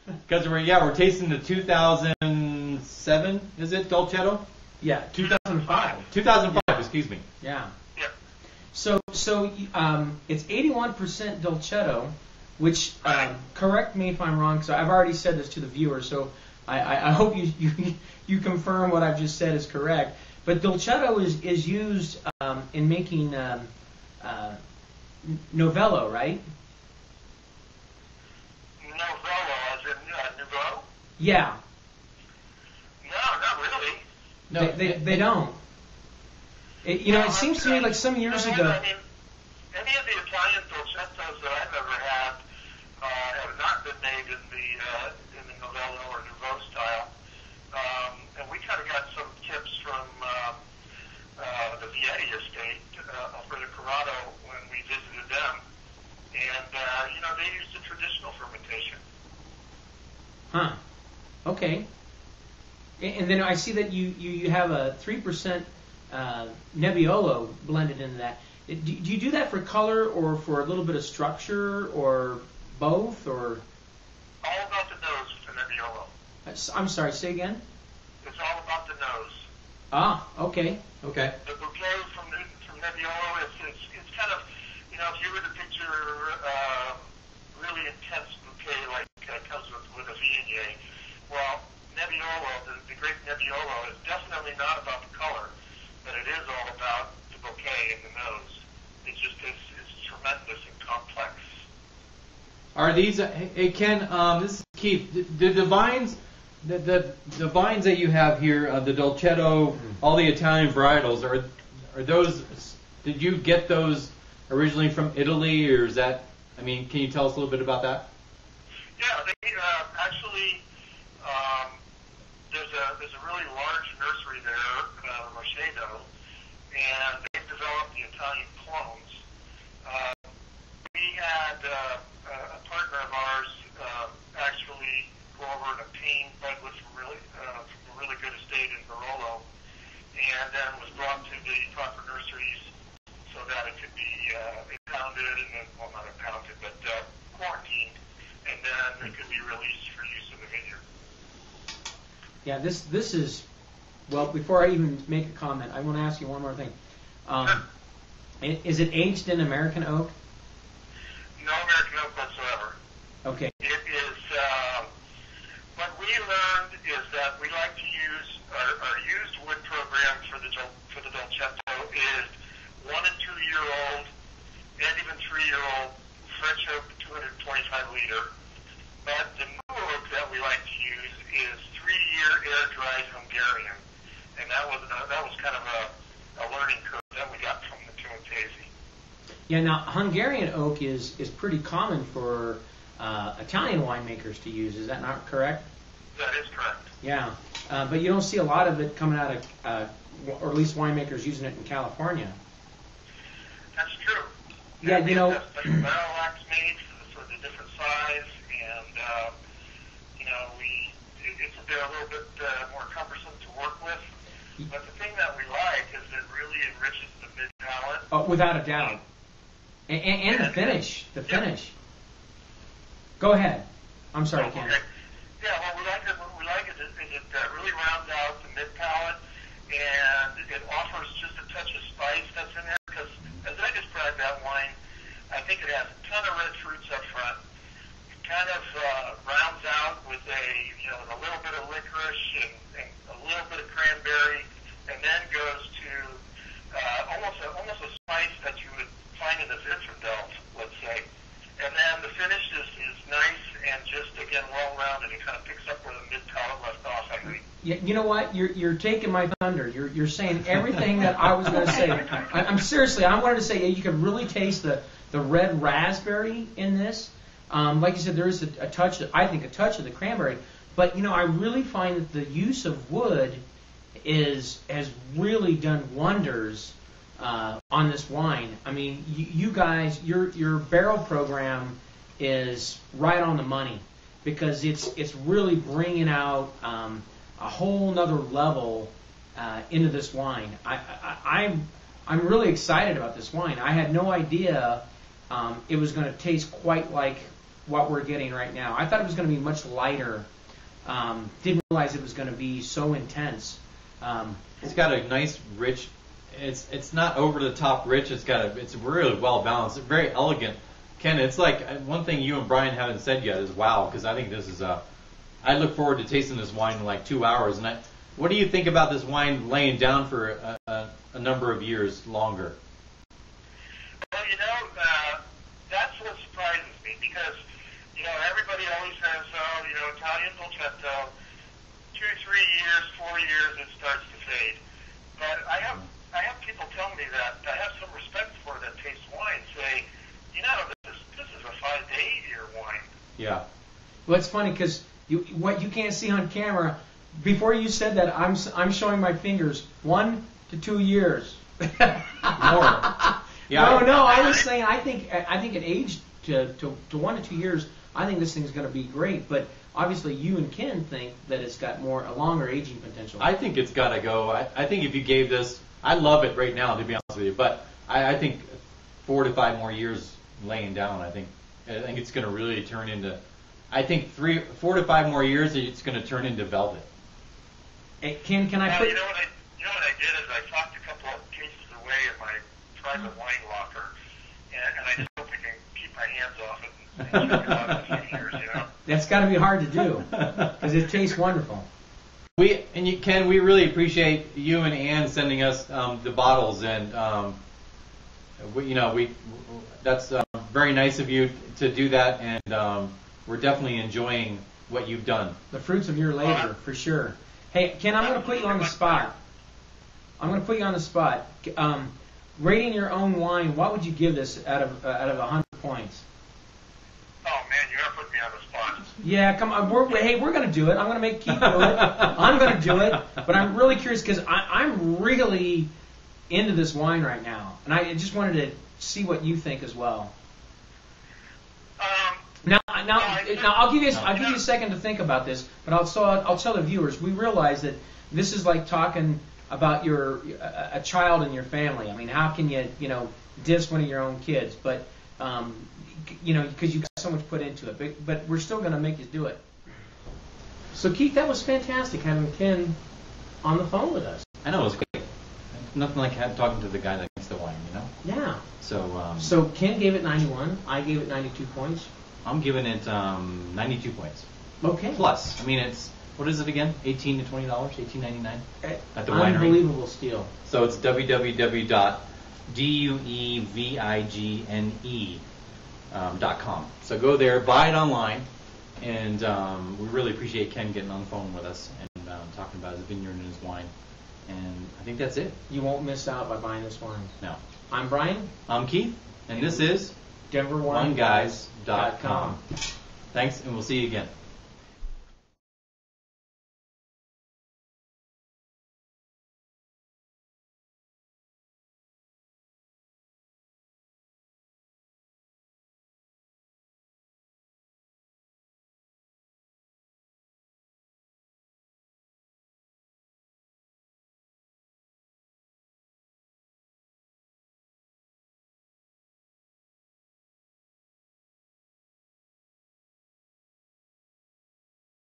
Because we're tasting the 2007, is it, Dolcetto? Yeah, 2005. 2005, excuse me. Yeah. Yeah. So it's 81% Dolcetto, which, correct me if I'm wrong, because I've already said this to the viewers, so I hope you confirm what I've just said is correct. But Dolcetto is used in making Novello, right? Novello, as in Nouveau? Yeah. No, not really. No, they don't. It seems to me like some years ago. I mean, any of the Italian dolcettos that I've ever had have not been made in the Novello or Nouveau style. And we kind of got some tips from the Vigne estate over the Chronicle when we visited them. And, they used a traditional fermentation. Huh. Okay. And then I see that you have a 3% Nebbiolo blended into that. Do you do that for color or for a little bit of structure or both? Or All about the nose for Nebbiolo. I'm sorry, say again? It's all about the nose. Ah, okay. Okay. The bouquet from Nebbiolo, it's kind of, if you were to picture really intense bouquet like comes with a Vigne, well, Nebbiolo, the grape Nebbiolo, is definitely not about the color, but it is all about the bouquet and the nose. It just is tremendous and complex. Are these? Hey Ken, this is Keith. The vines, the vines that you have here, the Dolcetto, all the Italian varietals, are those? Did you get those originally from Italy, or is that? I mean, can you tell us a little bit about that? Yeah, they actually. There's a really large nursery there, Rochedo, and they've developed the Italian clones. We had a partner of ours actually go over and obtain redwood from a really good estate in Barolo, and then was brought to the proper nurseries so that it could be impounded and then, well, not impounded, but quarantined, and then it could be released for use in the vineyard. Yeah, this is, well, before I even make a comment, I want to ask you one more thing. Is it aged in American oak? No American oak whatsoever. Okay. It is, what we learned is that we like to use, our used wood program for the Dolcetto is 1 and 2 year old and even 3 year old French oak 225 liter. But the Musso oak that we like to use is 3-year air-dried Hungarian, and that was kind of a learning curve that we got from the Piedmont. Yeah, now Hungarian oak is pretty common for Italian winemakers to use. Is that not correct? That is correct. Yeah, but you don't see a lot of it coming out of, or at least winemakers using it in California. That's true. Yeah, Malolactic made for the different size, and they're a little bit more cumbersome to work with. But the thing that we like is it really enriches the mid palate. Oh, without a doubt. And the finish. The finish. Go ahead. I'm sorry, Ken. Okay. Yeah, well, we like it. It really rounds out the mid palate, and it offers just a touch of spice that's in there. Because as I described that wine, I think it has a ton of red fruits up front. It kind of rounds out with a little bit of licorice and a little bit of cranberry, and then goes to almost a spice that you would find in the Zinfandel, let's say. And then the finish is nice and just, again, well-rounded. It kind of picks up where the mid-palate left off, I think. Yeah, you know what? You're taking my thunder. You're saying everything that I was going to say. I'm seriously, I wanted to say you can really taste the red raspberry in this. Like you said, there is a touch, I think, a touch of the cranberry. But, I really find that the use of wood has really done wonders on this wine. I mean, you guys, your barrel program is right on the money because it's really bringing out a whole nother level into this wine. I'm really excited about this wine. I had no idea it was going to taste quite like what we're getting right now. I thought it was going to be much lighter. Didn't realize it was going to be so intense. It's got a nice, rich. It's not over the top rich. It's really well balanced. It's very elegant. Ken, it's like one thing you and Brian haven't said yet is wow, because I think this is I look forward to tasting this wine in like 2 hours. And what do you think about this wine laying down for a number of years longer? Well, that's what surprises me because, everybody always says, Italian Dolcetto, 2, 3 years, 4 years, it starts to fade. But I have people tell me that I have some respect for that taste wine say, this is a 5 to 8 year wine. Yeah. Well, it's funny because what you can't see on camera, before you said that, I'm showing my fingers 1 to 2 years. More. Yeah. No, I was saying I think it aged to 1 to 2 years. I think this thing's going to be great, but obviously you and Ken think that it's got a longer aging potential. I think it's got to go. I think if you gave this, I love it right now, to be honest with you, but I think 4 to 5 more years laying down, I think it's going to really turn into, I think 4 to 5 more years, it's going to turn into velvet. Hey, Ken, can I Well, put... what I did is I talked a couple of cases away in my private wine locker, and I just hope I can keep my hands off it and check it out in a few years, That's got to be hard to do, because it tastes wonderful. Ken, we really appreciate you and Ann sending us the bottles, and that's very nice of you to do that, and we're definitely enjoying what you've done. The fruits of your labor, for sure. Hey, Ken, I'm going to put you on the spot. Rating your own wine, what would you give this out of 100 points? Oh man, you're gonna put me on the spot. Yeah, come on. We're going to do it. I'm going to make Keith do it. I'm going to do it. But I'm really curious because I'm really into this wine right now, and I just wanted to see what you think as well. Now, I'll give you a second to think about this, but I'll tell the viewers. We realize that this is like talking about a child in your family. I mean, how can you diss one of your own kids? But because you've got so much put into it. But we're still going to make you do it. So Keith, that was fantastic having Ken on the phone with us. I know, it was great. Nothing like talking to the guy that makes the wine, Yeah. So Ken gave it 91. I gave it 92 points. I'm giving it 92 points. Okay. Plus, I mean, it's, what is it again? $18 to $20, $18.99 at the winery. Unbelievable steal. So it's www.duevigne.com. So go there, buy it online, and we really appreciate Ken getting on the phone with us and talking about his vineyard and his wine. And I think that's it. You won't miss out by buying this wine. No. I'm Brian. I'm Keith, and this is DenverWineGuys.com. Thanks, and we'll see you again.